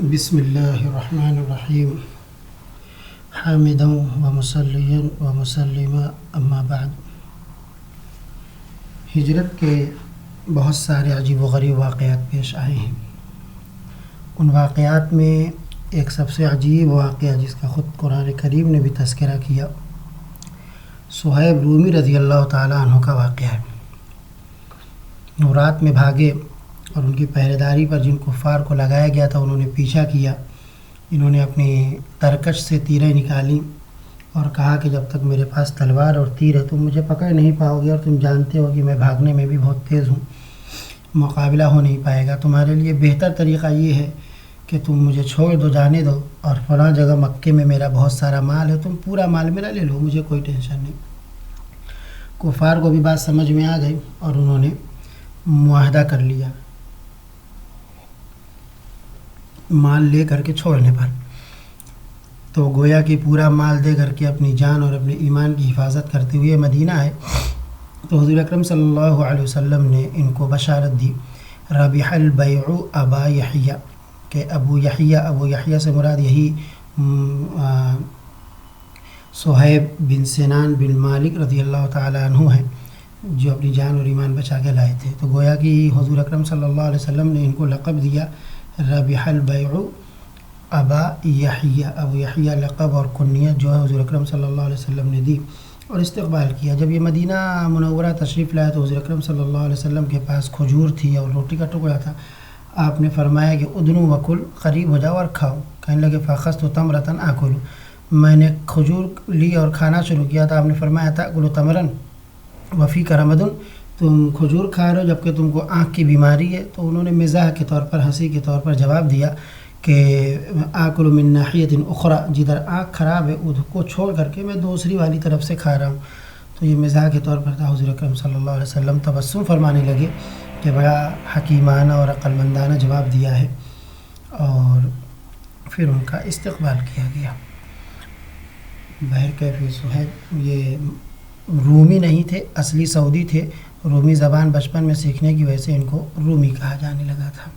بسم اللہ الرحمن الرحیم حامدا ومصلیا ومسلما اما بعد۔ ہجرت کے بہت سارے عجیب و غریب واقعات پیش آئے ہیں۔ ان واقعات میں ایک سب سے عجیب واقعہ جس کا خود قرآن کریم نے بھی تذکرہ کیا، صہیب رومی رضی اللہ تعالیٰ عنہ کا واقعہ ہے۔ وہ رات میں بھاگے اور ان کی پہرے داری پر جن کفار کو لگایا گیا تھا انہوں نے پیچھا کیا۔ انہوں نے اپنی ترکش سے تیریں نکالی اور کہا کہ جب تک میرے پاس تلوار اور تیر ہے تم مجھے پکڑ نہیں پاؤ گے، اور تم جانتے ہو کہ میں بھاگنے میں بھی بہت تیز ہوں، مقابلہ ہو نہیں پائے گا۔ تمہارے لیے بہتر طریقہ یہ ہے کہ تم مجھے چھوڑ دو، جانے دو، اور فلاں جگہ مکے میں میرا بہت سارا مال ہے، تم پورا مال میرا لے لو، مجھے کوئی ٹینشن نہیں۔ کفار کو بھی بات سمجھ میں آ گئی اور انہوں نے معاہدہ کر لیا مال لے کر کے چھوڑنے پر۔ تو گویا کہ پورا مال دے کر کے اپنی جان اور اپنے ایمان کی حفاظت کرتے ہوئے مدینہ آئے۔ تو حضور اکرم صلی اللہ علیہ وسلم نے ان کو بشارت دی، ربح البیع ابا یحییٰ، کہ ابو یحییٰ سے مراد یہی صہیب بن سنان بن مالک رضی اللہ تعالیٰ عنہ ہیں جو اپنی جان اور ایمان بچا کے لائے تھے۔ تو گویا کہ حضور اکرم صلی اللہ علیہ وسلم نے ان کو لقب دیا ربح البیع ابا یحییٰ۔ ابو یحییٰ لقب اور کنیت جو ہے حضور اکرم صلی اللہ علیہ وسلم نے دی اور استقبال کیا۔ جب یہ مدینہ منورہ تشریف لائے تو حضور اکرم صلی اللہ علیہ وسلم کے پاس کھجور تھی اور روٹی کا ٹکڑا تھا۔ آپ نے فرمایا کہ ادنو وکل، قریب ہو جاؤ اور کھاؤ۔ کہنے لگے فاخذت تمرۃ آکل، میں نے کھجور لی اور کھانا شروع کیا۔ تو آپ نے فرمایا تاکل تمرا وفیک رمد، تم کھجور کھا رہے ہو جبکہ تم کو آنکھ کی بیماری ہے۔ تو انہوں نے مزاح کے طور پر، ہنسی کے طور پر جواب دیا کہ آکل من ناحیۃ اخری، جدھر آنکھ خراب ہے اس کو چھوڑ کر کے میں دوسری والی طرف سے کھا رہا ہوں۔ تو یہ مزاح کے طور پر تھا۔ حضور اکرم صلی اللہ علیہ وسلم تبسم فرمانے لگے کہ بڑا حکیمانہ اور عقلمندانہ جواب دیا ہے، اور پھر ان کا استقبال کیا گیا۔ بہرکیف صہیب یہ رومی نہیں تھے، اصلی سعودی تھے۔ رومی زبان بچپن میں سیکھنے کی وجہ سے ان کو رومی کہا جانے لگا تھا۔